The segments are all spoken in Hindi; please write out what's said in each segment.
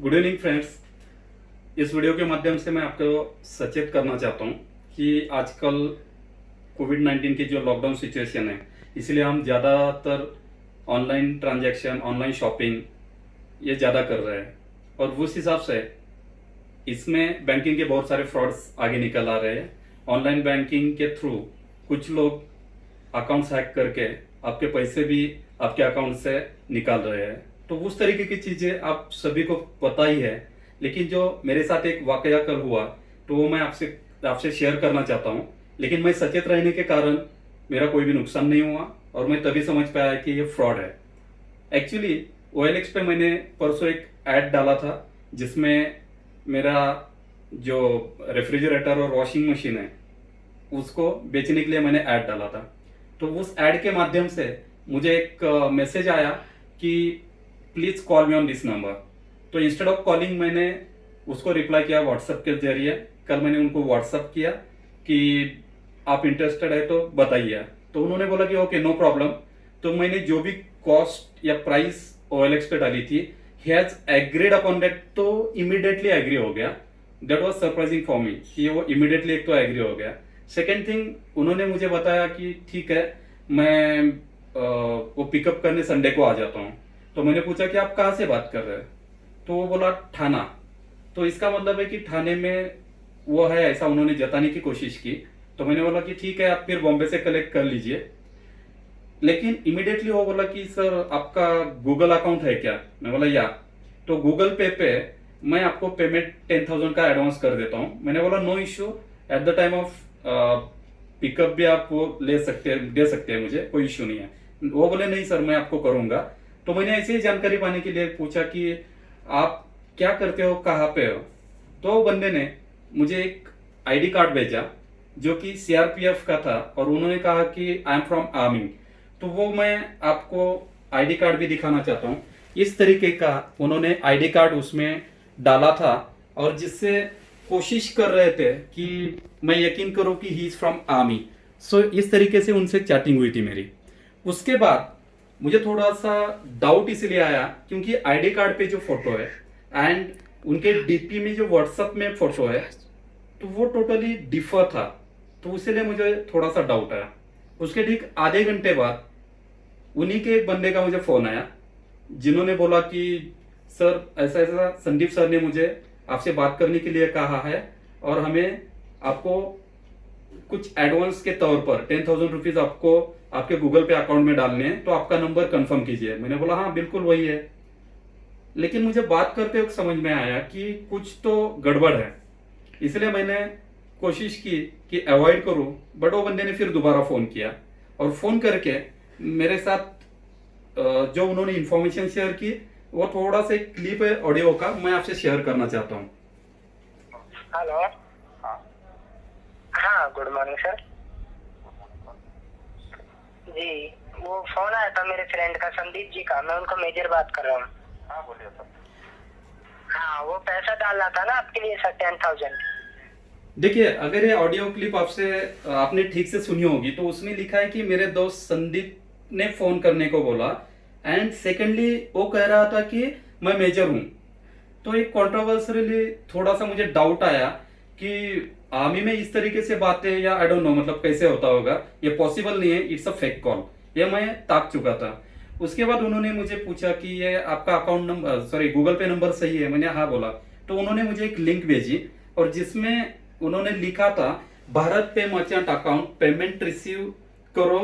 Good evening friends. इस वीडियो के माध्यम से मैं आपको सचेत करना चाहता हूँ कि आजकल कोविड-19 की जो लॉकडाउन सिचुएशन है, इसलिए हम ज़्यादातर ऑनलाइन ट्रांजैक्शन, ऑनलाइन शॉपिंग ये ज़्यादा कर रहे हैं और उस हिसाब से इसमें बैंकिंग के बहुत सारे फ्रॉड्स आगे निकल आ रहे हैं। ऑनलाइन बैंकिंग के थ्रू कुछ लोग अकाउंट्स हैक करके आपके पैसे भी आपके अकाउंट से निकाल रहे हैं। तो उस तरीके की चीज़ें आप सभी को पता ही है, लेकिन जो मेरे साथ एक वाकया कल हुआ तो वो मैं आपसे आपसे शेयर करना चाहता हूँ। लेकिन मैं सचेत रहने के कारण मेरा कोई भी नुकसान नहीं हुआ और मैं तभी समझ पाया कि ये फ्रॉड है। एक्चुअली OLX पे मैंने परसों एक ऐड डाला था जिसमें मेरा जो रेफ्रिजरेटर और वॉशिंग मशीन है उसको बेचने के लिए मैंने ऐड डाला था। तो उस ऐड के माध्यम से मुझे एक मैसेज आया कि please call me on this number. तो इंस्टेड ऑफ कॉलिंग मैंने उसको रिप्लाई किया व्हाट्सएप के जरिए। कल मैंने उनको व्हाट्सएप किया कि आप इंटरेस्टेड है तो बताइए। तो उन्होंने बोला कि ओके नो प्रॉब्लम। तो मैंने जो भी कॉस्ट या प्राइस OLX पे डाली थी, he has agreed upon that, तो इमीडिएटली एग्री हो गया। That was surprising for me कि वो इमीडिएटली एक तो एग्री हो गया। सेकेंड थिंग, उन्होंने मुझे बताया कि ठीक है मैं वो पिकअप करने संडे को आ जाता हूँ। तो मैंने पूछा कि आप कहाँ से बात कर रहे हैं? तो वो बोला थाना। तो इसका मतलब है कि थाने में वो है, ऐसा उन्होंने जताने की कोशिश की। तो मैंने बोला कि ठीक है आप फिर बॉम्बे से कलेक्ट कर लीजिए। लेकिन इमीडिएटली वो बोला कि सर आपका गूगल अकाउंट है क्या? मैं बोला या। तो गूगल पे मैं आपको पेमेंट 10,000 का एडवांस कर देता हूँ। मैंने बोला no issue, at the time of pickup भी आप वो ले सकते हैं, दे सकते हैं, मुझे कोई इश्यू नहीं है। वो बोले नहीं सर मैं आपको करूंगा। तो मैंने ऐसे ही जानकारी पाने के लिए पूछा कि आप क्या करते हो, कहाँ पे हो? तो बंदे ने मुझे एक ID कार्ड भेजा जो कि CRPF का था और उन्होंने कहा कि आई एम फ्रॉम आर्मी। तो वो मैं आपको ID कार्ड भी दिखाना चाहता हूँ। इस तरीके का उन्होंने ID कार्ड उसमें डाला था और जिससे कोशिश कर रहे थे कि मैं यकीन करूं कि ही इज फ्रॉम आर्मी। सो इस तरीके से उनसे चैटिंग हुई थी मेरी। उसके बाद मुझे थोड़ा सा डाउट इसलिए आया क्योंकि ID कार्ड पे जो फोटो है एंड उनके DP में जो व्हाट्सएप में फोटो है तो वो टोटली डिफर था। तो इसलिए मुझे थोड़ा सा डाउट आया। उसके ठीक आधे घंटे बाद उन्हीं के एक बंदे का मुझे फोन आया जिन्होंने बोला कि सर ऐसा ऐसा संदीप सर ने मुझे आपसे बात करने के लिए कहा है और हमें आपको कुछ एडवांस के तौर पर 10,000 रुपीज आपको आपके गूगल पे अकाउंट में डालने हैं, तो आपका नंबर कंफर्म कीजिए। मैंने बोला हाँ बिल्कुल वही है। लेकिन मुझे बात करते वक्त समझ में आया कि कुछ तो गड़बड़ है, इसलिए मैंने कोशिश की कि अवॉइड करूं। बट वो बंदे ने फिर दोबारा फोन किया और फोन करके मेरे साथ जो उन्होंने इंफॉर्मेशन शेयर की वो थोड़ा सा एक क्लिप है ऑडियो का, मैं आपसे शेयर करना चाहता हूँ। हेलो। हाँ गुड मॉर्निंग सर जी। वो फोन आया था मेरे फ्रेंड का, संदीप जी का। मैं उनका मेजर बात कर रहा हूँ। हाँ बोलिए सर। हाँ वो पैसा डालना था ना आपके लिए सर, 10,000। देखिए अगर ये ऑडियो क्लिप आपने ठीक से सुनी होगी तो उसमें लिखा है कि मेरे दोस्त संदीप ने फोन करने को बोला एंड सेकेंडली वो कह रहा था कि मैं मेजर हूं। तो एक कॉन्ट्रोवर्सली थोड़ा सा मुझे डाउट आया कि आर्मी में इस तरीके से बातें, या आई डोंट नो मतलब कैसे होता होगा, ये पॉसिबल नहीं है, इट्स अ फेक कॉल। ये मैं ताक चुका था। उसके बाद उन्होंने मुझे पूछा कि ये आपका अकाउंट नंबर, सॉरी गूगल पे नंबर सही है? मैंने हाँ बोला। तो उन्होंने मुझे एक लिंक भेजी और जिसमें उन्होंने लिखा था भारत पे मर्चेंट अकाउंट पेमेंट रिसीव करो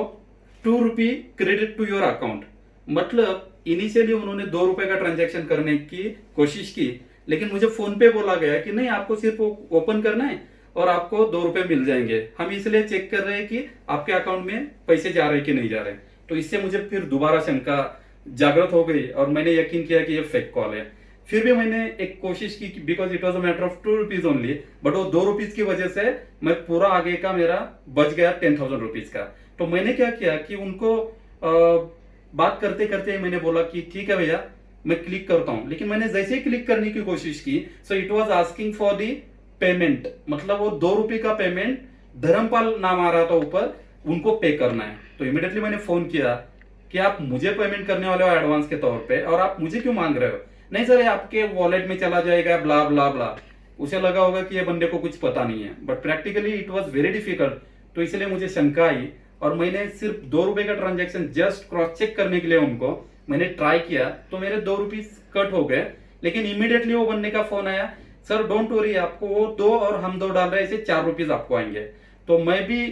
₹2 क्रेडिट टू योर अकाउंट। मतलब इनिशियली उन्होंने ₹2 का ट्रांजैक्शन करने की कोशिश की, लेकिन मुझे फोन पे बोला गया कि नहीं आपको सिर्फ ओपन करना है और आपको ₹2 मिल जाएंगे। हम इसलिए चेक कर रहे हैं कि आपके अकाउंट में पैसे जा रहे कि नहीं जा रहे। तो इससे मुझे फिर दोबारा शंका जागृत हो गई और मैंने यकीन किया कि ये फेक कॉल है। फिर भी मैंने एक कोशिश की because it was a matter of ₹2 only, but वो ₹2 की वजह से मैं पूरा आगे का मेरा बच गया 10,000 रुपीज का। तो मैंने क्या किया कि उनको बात करते करते मैंने बोला कि ठीक है भैया मैं क्लिक करता हूं। लेकिन मैंने जैसे ही क्लिक करने की कोशिश की so it was asking for the payment, मतलब वो ₹2 का पेमेंट धर्मपाल नाम आ रहा था ऊपर, उनको पे करना है। तो इमीडिएटली मैंने फोन किया कि आप मुझे पेमेंट करने वाले हो एडवांस के तौर पे और आप मुझे क्यों मांग रहे हो? नहीं सर ये आपके वॉलेट में चला जाएगा ब्ला ब्ला ब्ला। उसे लगा होगा कि ये बंदे को कुछ पता नहीं है, but practically it was very difficult. तो इसलिए मुझे शंका आई और मैंने सिर्फ 2 रुपए का ट्रांजैक्शन जस्ट क्रॉस चेक करने के लिए उनको मैंने ट्राई किया, तो मेरे 2 रुपीज कट हो गए। लेकिन इमीडिएटली वो बंदे का फोन आया, सर डोंट वरी, आपको वो 2 और हम 2 डाल रहे हैं, ऐसे 4 रुपीज आपको आएंगे। तो मैं भी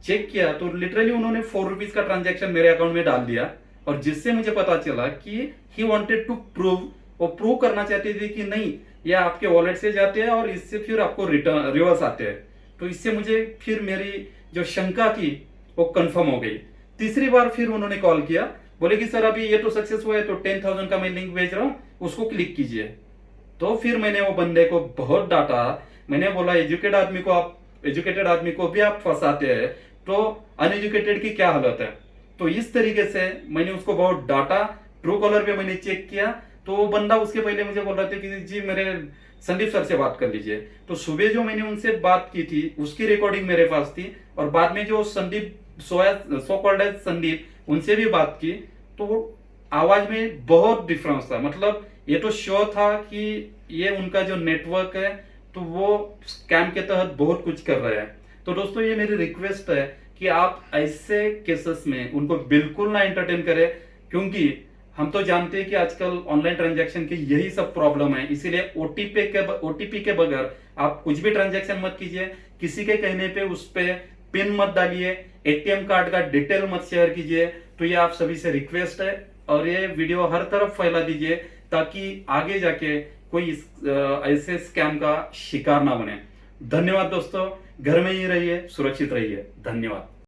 चेक किया तो लिटरली उन्होंने 4 रुपीज का ट्रांजैक्शन मेरे अकाउंट में डाल दिया, और जिससे मुझे पता चला कि ही वांटेड टू प्रूव, वो प्रूव करना चाहते थे कि नहीं ये आपके वॉलेट से जाते हैं और इससे फिर आपको रिटर्न रिवर्स आते हैं। तो इससे मुझे फिर मेरी जो शंका थी वो कंफर्म हो गई। तीसरी बार फिर उन्होंने कॉल किया, बोले कि सर अभी ये तो सक्सेस हुआ है, तो 10,000 का मैं लिंक भेज रहा हूँ, उसको क्लिक कीजिए। तो फिर मैंने वो बंदे को बहुत डांटा। मैंने बोला एजुकेटेड आदमी को भी आप फंसाते हैं, तो अनएजुकेटेड की क्या हालत है। तो इस तरीके से मैंने उसको बहुत डांटा। ट्रू कॉलर पे मैंने चेक किया तो वो बंदा उसके पहले मुझे बोल रहा था कि जी मेरे संदीप सर से बात कर लीजिए। तो सुबह जो मैंने उनसे बात की थी उसकी रिकॉर्डिंग मेरे पास थी, और बाद में जो Sandeep so called as Sandeep उनसे भी बात की, तो आवाज में बहुत डिफरेंस था। मतलब ये तो श्योर था कि ये उनका जो नेटवर्क है तो वो स्कैम के तहत बहुत कुछ कर रहे हैं। तो दोस्तों ये मेरी रिक्वेस्ट है कि आप ऐसे केसेस में उनको बिल्कुल ना एंटरटेन करें, क्योंकि हम तो जानते हैं कि आजकल ऑनलाइन ट्रांजैक्शन की यही सब प्रॉब्लम है। इसीलिए ओटीपी के बगैर आप कुछ भी ट्रांजैक्शन मत कीजिए, किसी के कहने पे उस पे पिन मत डालिए, एटीएम कार्ड का डिटेल मत शेयर कीजिए। तो ये आप सभी से रिक्वेस्ट है, और ये वीडियो हर तरफ फैला दीजिए ताकि आगे जाके कोई ऐसे स्कैम का शिकार ना बने। धन्यवाद दोस्तों, घर में ही रहिए, सुरक्षित रहिए। धन्यवाद।